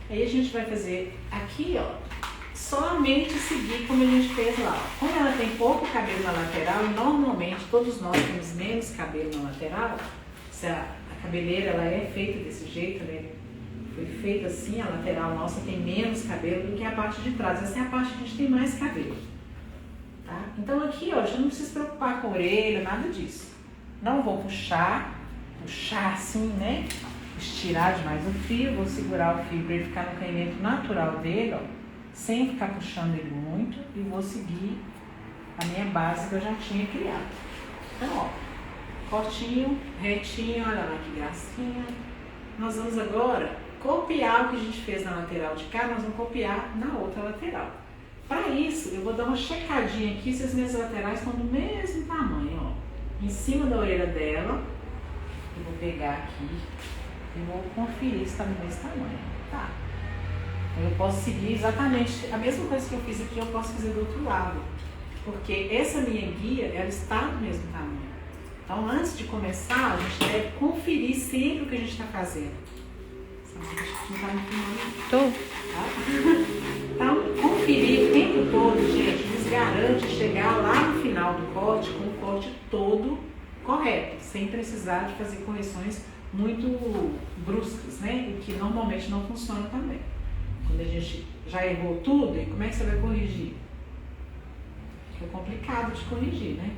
Speaker 1: Aí a gente vai fazer aqui, ó, somente seguir como a gente fez lá. Como ela tem pouco cabelo na lateral, e normalmente todos nós temos menos cabelo na lateral, se a cabeleira ela é feita desse jeito, né? Foi feita assim, a lateral nossa tem menos cabelo do que a parte de trás. Essa é a parte que a gente tem mais cabelo, tá? Então aqui, ó, já não precisa se preocupar com a orelha, nada disso. Não vou puxar assim, né? Estirar demais o fio, vou segurar o fio para ele ficar no caimento natural dele, ó, sem ficar puxando ele muito, e vou seguir a minha base que eu já tinha criado. Então, ó, cortinho, retinho, olha lá que gracinha. Nós vamos agora copiar o que a gente fez na lateral de cá, nós vamos copiar na outra lateral. Para isso, eu vou dar uma checadinha aqui se as minhas laterais estão do mesmo tamanho, ó. Em cima da orelha dela, eu vou pegar aqui e vou conferir se está do mesmo tamanho, tá? Eu posso seguir exatamente a mesma coisa que eu fiz aqui, eu posso fazer do outro lado, porque essa minha guia, ela está do mesmo tamanho. Então, antes de começar, a gente deve conferir sempre o que a gente está fazendo. Não está me filmando?
Speaker 2: Tô.
Speaker 1: Tá? Então, conferir o tempo todo, gente, nos garante chegar lá no final do corte com o corte todo correto, sem precisar de fazer correções muito bruscas, né? O que normalmente não funciona também. Quando a gente já errou tudo, e como é que você vai corrigir? Fica complicado de corrigir, né?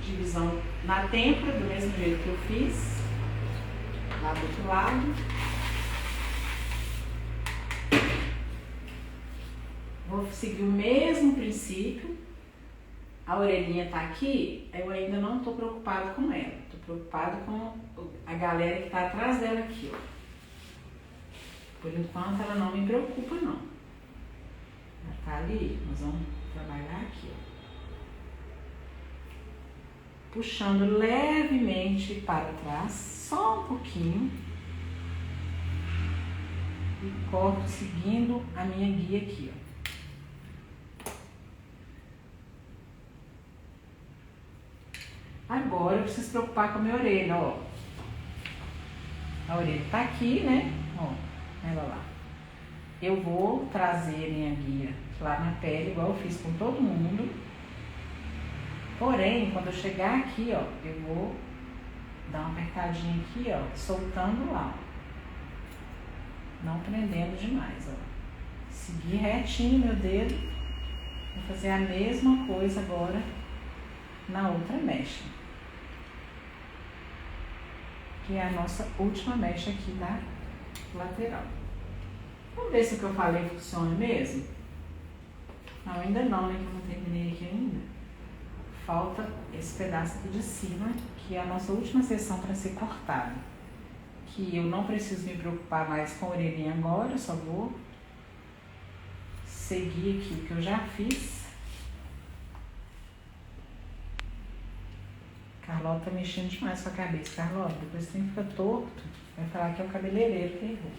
Speaker 1: Divisão na têmpora, do mesmo jeito que eu fiz, lá do outro lado. Vou seguir o mesmo princípio. A orelhinha tá aqui, eu ainda não tô preocupada com ela. Tô preocupada com a galera que tá atrás dela aqui, ó. Por enquanto ela não me preocupa, não. Ela tá ali, nós vamos trabalhar aqui, ó. Puxando levemente para trás, só um pouquinho. E corto seguindo a minha guia aqui, ó. Agora eu preciso preocupar com a minha orelha, ó. A orelha tá aqui, né? Ó, ela lá. Eu vou trazer a minha guia lá na pele, igual eu fiz com todo mundo. Porém, quando eu chegar aqui, ó, eu vou dar uma apertadinha aqui, ó, soltando lá, ó. Não prendendo demais, ó. Seguir retinho meu dedo. Vou fazer a mesma coisa agora na outra mecha, que é a nossa última mecha aqui da lateral. Vamos ver se o que eu falei funciona mesmo? Não, ainda não, né, que eu não terminei aqui ainda. Falta esse pedaço aqui de cima, que é a nossa última seção para ser cortada. Que eu não preciso me preocupar mais com a orelhinha agora, eu só vou seguir aqui o que eu já fiz. Carlota tá mexendo demais com a cabeça, Carlota, depois você fica torto. Vai falar que é o cabeleireiro que errou.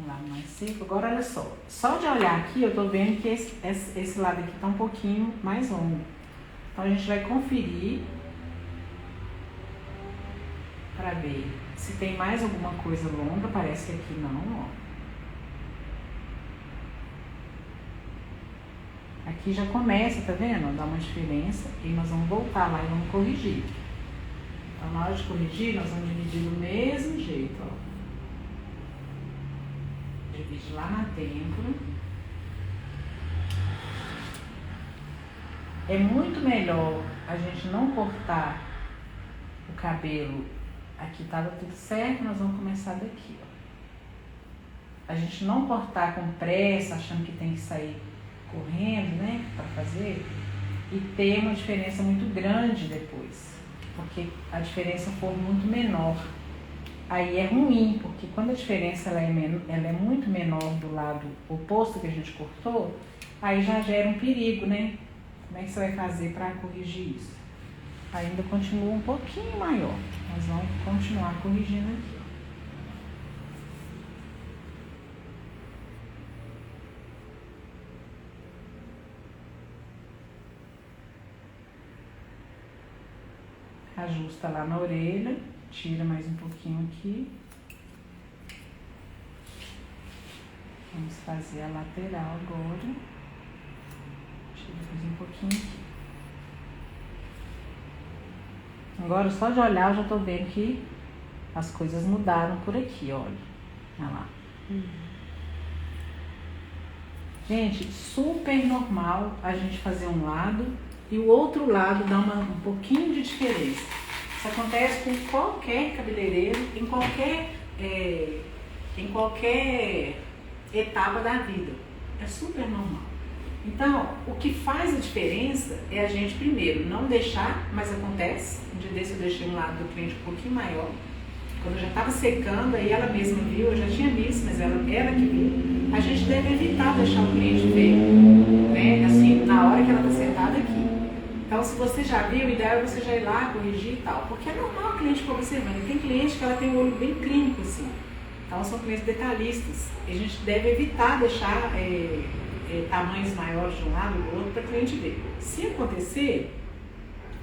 Speaker 1: Um lado mais seco. Agora olha só. Só de olhar aqui eu tô vendo que esse lado aqui tá um pouquinho mais longo. Então a gente vai conferir para ver se tem mais alguma coisa longa. Parece que aqui não, ó. Aqui já começa, tá vendo? Dá uma diferença. E nós vamos voltar lá e vamos corrigir. Então na hora de corrigir, nós vamos dividir do mesmo jeito, ó. Divide lá na têmpora. É muito melhor a gente não cortar o cabelo. Aqui tava tudo certo, nós vamos começar daqui, ó. A gente não cortar com pressa, achando que tem que sair correndo, né, para fazer, e ter uma diferença muito grande depois, porque a diferença for muito menor. Aí é ruim, porque quando a diferença ela é muito menor do lado oposto que a gente cortou, aí já gera um perigo, né? Como é que você vai fazer para corrigir isso? Ainda continua um pouquinho maior. Nós vamos continuar corrigindo aqui. Ajusta lá na orelha, tira mais um pouquinho aqui. Vamos fazer a lateral agora. Tira mais um pouquinho aqui. Agora, só de olhar, eu já tô vendo que as coisas mudaram por aqui, olha. Olha lá. Gente, super normal a gente fazer um lado e o outro lado dá um pouquinho de diferença. Isso acontece com qualquer cabeleireiro, em qualquer etapa da vida. É super normal. Então, o que faz a diferença é a gente, primeiro, não deixar, mas acontece. Um dia desse eu deixei um lado do cliente um pouquinho maior. Quando eu já estava secando, aí ela mesma viu, eu já tinha visto, mas ela que viu. A gente deve evitar deixar o cliente ver, né? Assim, na hora que ela está sentada aqui. Então, se você já viu, o ideal é você já ir lá, corrigir e tal. Porque é normal o cliente ficar observando. Tem cliente que ela tem um olho bem clínico, assim. Então, são clientes detalhistas. E a gente deve evitar deixar tamanhos maiores de um lado e do outro para o cliente ver. Se acontecer,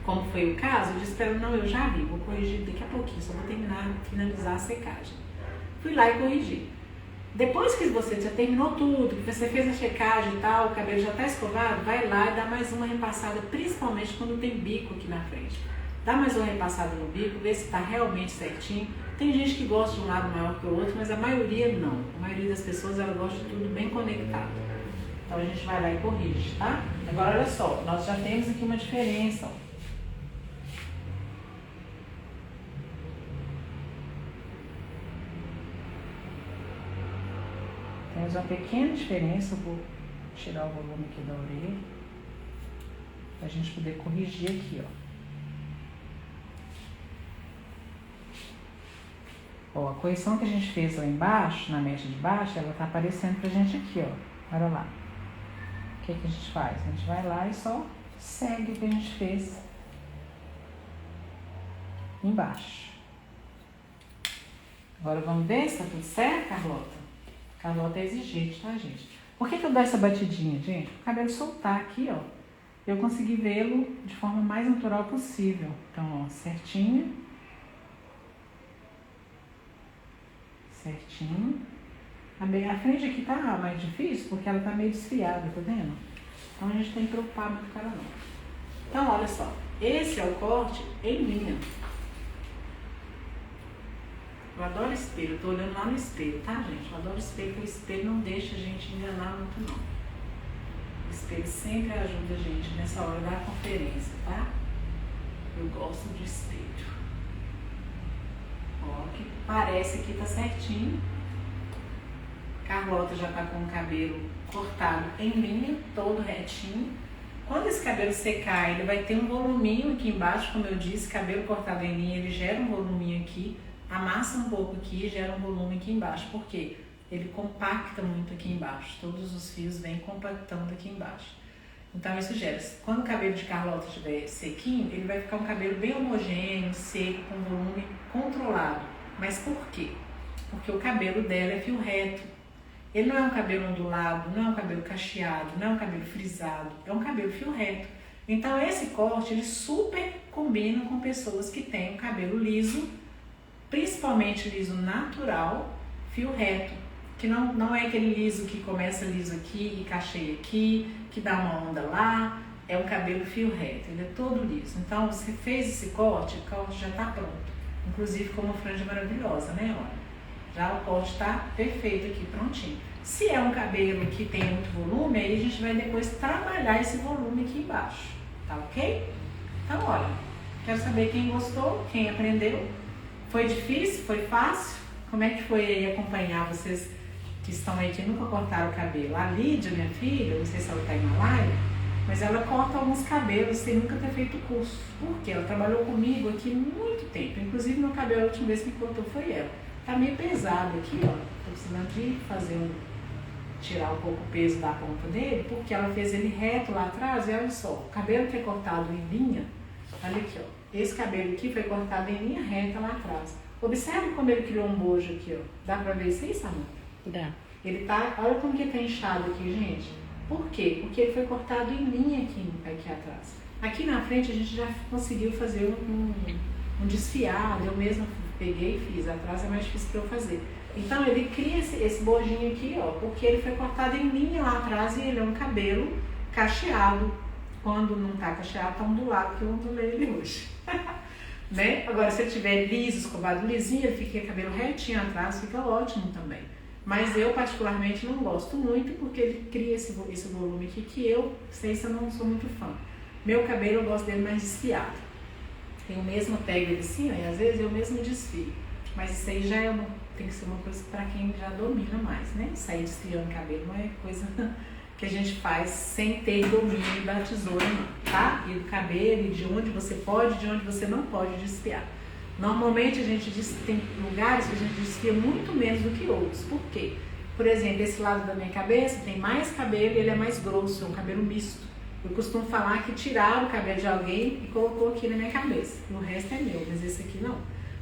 Speaker 1: como foi o caso, eu disse para ela, não, eu já vi, vou corrigir daqui a pouquinho, só vou finalizar a secagem. Fui lá e corrigi. Depois que você já terminou tudo, que você fez a checagem e tal, o cabelo já está escovado, vai lá e dá mais uma repassada, principalmente quando tem bico aqui na frente. Dá mais uma repassada no bico, vê se está realmente certinho. Tem gente que gosta de um lado maior que o outro, mas a maioria não. A maioria das pessoas, ela gosta de tudo bem conectado. Então a gente vai lá e corrige, tá? Agora olha só, nós já temos aqui uma diferença, ó. Temos uma pequena diferença, eu vou tirar o volume aqui da orelha, pra gente poder corrigir aqui, ó. Ó, a correção que a gente fez lá embaixo, na mecha de baixo, ela tá aparecendo pra gente aqui, ó. Olha lá. O que a gente faz? A gente vai lá e só segue o que a gente fez embaixo. Agora vamos ver se tá tudo certo, Carlota? Carlota é exigente, tá, gente? Por que eu dou essa batidinha, gente? Para o cabelo soltar aqui, ó. Eu consegui vê-lo de forma mais natural possível. Então, ó, certinho. Certinho. A frente aqui tá mais difícil porque ela tá meio desfiada, tá vendo? Então a gente tem que preocupar muito com ela não. Então, olha só. Esse é o corte em linha. Eu adoro espelho, eu tô olhando lá no espelho, tá, gente? Eu adoro espelho, porque o espelho não deixa a gente enganar muito, não. O espelho sempre ajuda a gente nessa hora da conferência, tá? Eu gosto de espelho. Ó, que parece que tá certinho. Carlota já tá com o cabelo cortado em linha, todo retinho. Quando esse cabelo secar, ele vai ter um voluminho aqui embaixo, como eu disse, cabelo cortado em linha, ele gera um voluminho aqui. Amassa um pouco aqui e gera um volume aqui embaixo. Por quê? Ele compacta muito aqui embaixo. Todos os fios vêm compactando aqui embaixo. Então isso gera. Quando o cabelo de Carlota estiver sequinho, ele vai ficar um cabelo bem homogêneo, seco, com volume controlado. Mas por quê? Porque o cabelo dela é fio reto. Ele não é um cabelo ondulado, não é um cabelo cacheado, não é um cabelo frisado, é um cabelo fio reto. Então esse corte, ele super combina com pessoas que têm um cabelo liso, principalmente liso natural, fio reto. Que não é aquele liso que começa liso aqui e cacheia aqui, que dá uma onda lá, é um cabelo fio reto, ele é todo liso. Então você fez esse corte, o corte já está pronto. Inclusive com uma franja maravilhosa, né? Olha. Já o corte está perfeito aqui, prontinho. Se é um cabelo que tem muito volume, aí a gente vai depois trabalhar esse volume aqui embaixo, tá ok? Então, olha, quero saber quem gostou, quem aprendeu. Foi difícil? Foi fácil? Como é que foi aí acompanhar vocês que estão aí, que nunca cortaram o cabelo? A Lídia, minha filha, não sei se ela está em uma live, mas ela corta alguns cabelos sem nunca ter feito curso. Por quê? Ela trabalhou comigo aqui muito tempo. Inclusive, meu cabelo, a última vez que me cortou foi ela. Tá meio pesado aqui, ó. Tô precisando de tirar um pouco o peso da ponta dele, porque ela fez ele reto lá atrás. E olha só, o cabelo que é cortado em linha, olha aqui, ó. Esse cabelo aqui foi cortado em linha reta lá atrás. Observe como ele criou um bojo aqui, ó. Dá pra ver isso aí, Samanta?
Speaker 2: Dá.
Speaker 1: Ele tá, olha como que tá inchado aqui, gente. Por quê? Porque ele foi cortado em linha aqui atrás. Aqui na frente a gente já conseguiu fazer um desfiado, eu mesma peguei e fiz, atrás é mais difícil para eu fazer. Então ele cria esse bojinho aqui, ó, porque ele foi cortado em linha lá atrás e ele é um cabelo cacheado. Quando não tá cacheado, tá ondulado, que eu ondulei ele hoje. Né? Agora, se ele tiver liso, escovado lisinho, ele fica cabelo retinho atrás, fica ótimo também. Mas eu particularmente não gosto muito, porque ele cria esse volume aqui, que eu, sei se eu não sou muito fã. Meu cabelo eu gosto dele mais desfiado. Eu mesma pego ele assim, ó, e às vezes eu mesma desfio. Mas isso aí já tem que ser uma coisa para quem já domina mais, né? Sair desfiando cabelo não é coisa que a gente faz sem ter domínio da tesoura, não, tá? E do cabelo, e de onde você pode, de onde você não pode desfiar. Normalmente a gente tem lugares que a gente desfia muito menos do que outros. Por quê? Por exemplo, esse lado da minha cabeça tem mais cabelo e ele é mais grosso, é um cabelo misto. Eu costumo falar que tiraram o cabelo de alguém e colocou aqui na minha cabeça. O resto é meu, mas esse aqui não.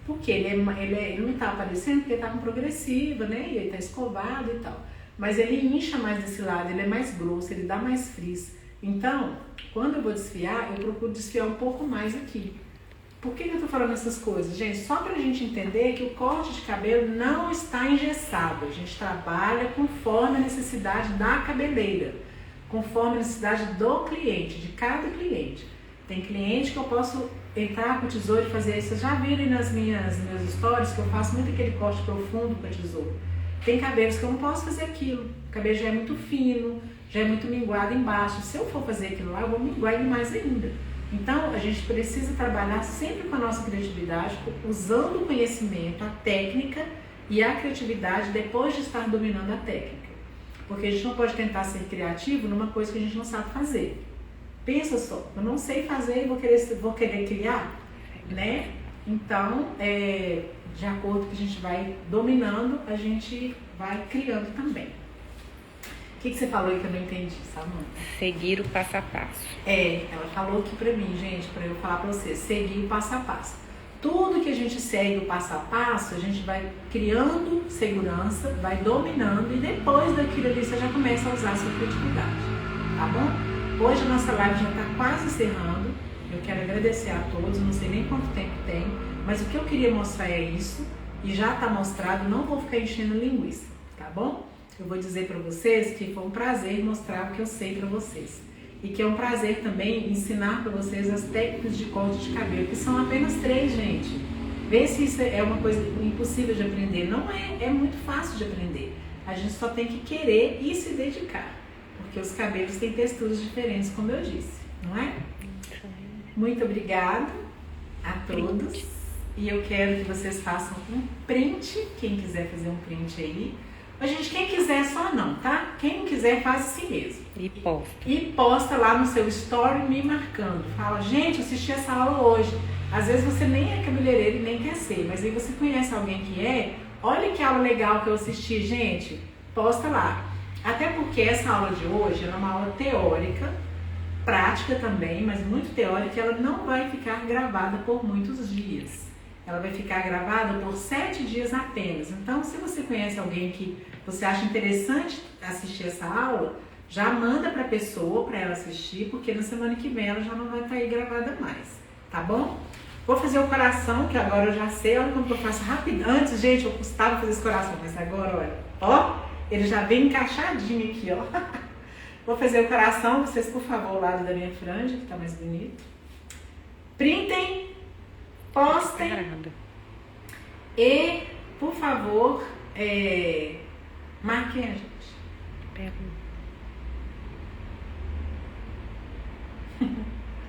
Speaker 1: Porque ele não está aparecendo porque está com progressiva, né? E ele está escovado e tal. Mas ele incha mais desse lado, ele é mais grosso, ele dá mais frizz. Então, quando eu vou desfiar, eu procuro desfiar um pouco mais aqui. Por que eu estou falando essas coisas? Gente, só para a gente entender que o corte de cabelo não está engessado. A gente trabalha conforme a necessidade da cabeleira, conforme a necessidade do cliente, de cada cliente. Tem cliente que eu posso entrar com a tesoura e fazer isso. Vocês já viram aí nas meus stories que eu faço muito aquele corte profundo com a tesoura. Tem cabelos que eu não posso fazer aquilo. O cabelo já é muito fino, já é muito minguado embaixo. Se eu for fazer aquilo lá, eu vou minguar ele mais ainda. Então, a gente precisa trabalhar sempre com a nossa criatividade, usando o conhecimento, a técnica e a criatividade depois de estar dominando a técnica. Porque a gente não pode tentar ser criativo numa coisa que a gente não sabe fazer. Pensa só, eu não sei fazer e vou querer criar, né? Então, de acordo com que a gente vai dominando, a gente vai criando também. O que você falou aí que eu não entendi, Samanta?
Speaker 2: Seguir o passo a passo.
Speaker 1: Ela falou aqui pra mim, gente, pra eu falar pra vocês, seguir o passo a passo. Tudo que a gente segue o passo a passo, a gente vai criando segurança, vai dominando e depois daquilo ali você já começa a usar a sua criatividade, tá bom? Hoje a nossa live já tá quase encerrando, eu quero agradecer a todos, não sei nem quanto tempo tem, mas o que eu queria mostrar é isso, e já tá mostrado, não vou ficar enchendo linguiça, tá bom? Eu vou dizer para vocês que foi um prazer mostrar o que eu sei para vocês. E que é um prazer também ensinar para vocês as técnicas de corte de cabelo, que são apenas 3, gente. Vê se isso é uma coisa impossível de aprender. Não é muito fácil de aprender. A gente só tem que querer e se dedicar. Porque os cabelos têm texturas diferentes, como eu disse, não é? Muito obrigada a todos. E eu quero que vocês façam um print, quem quiser fazer um print aí. Mas, gente, quem quiser só não, tá? Quem não quiser faz assim mesmo. E posta lá no seu story me marcando. Fala, gente, eu assisti essa aula hoje. Às vezes você nem é cabeleireiro e nem quer ser, mas aí você conhece alguém que é. Olha que aula legal que eu assisti, gente. Posta lá. Até porque essa aula de hoje é uma aula teórica, prática também, mas muito teórica, ela não vai ficar gravada por muitos dias. Ela vai ficar gravada por 7 dias apenas. Então, se você conhece alguém que você acha interessante assistir essa aula, já manda para a pessoa, para ela assistir, porque na semana que vem ela já não vai estar aí gravada mais, tá bom? Vou fazer o coração, que agora eu já sei, olha como eu faço rápido. Antes, gente, eu custava fazer esse coração, mas agora, olha, ó, ele já vem encaixadinho aqui, ó. Vou fazer o coração, vocês, por favor, ao lado da minha franja, que tá mais bonito. Printem, postem e, por favor, marquem a gente.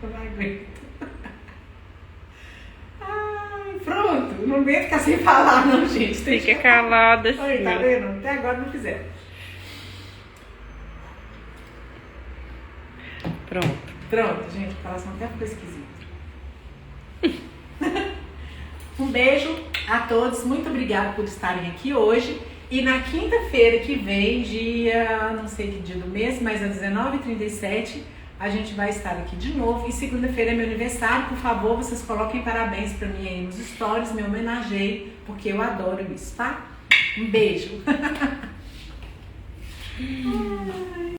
Speaker 1: Eu não aguento. Ai, pronto, não aguento ficar sem falar, não, gente.
Speaker 2: Fica calada, assim.
Speaker 1: Oi, tá vendo? Até agora não fizeram. Pronto, gente, o coração até ficou esquisito. Um beijo a todos, muito obrigada por estarem aqui hoje. E na quinta-feira que vem, dia, não sei que dia do mês, mas às 19h37, a gente vai estar aqui de novo. E segunda-feira é meu aniversário, por favor, vocês coloquem parabéns pra mim aí nos stories, me homenageiem, porque eu adoro isso, tá? Um beijo.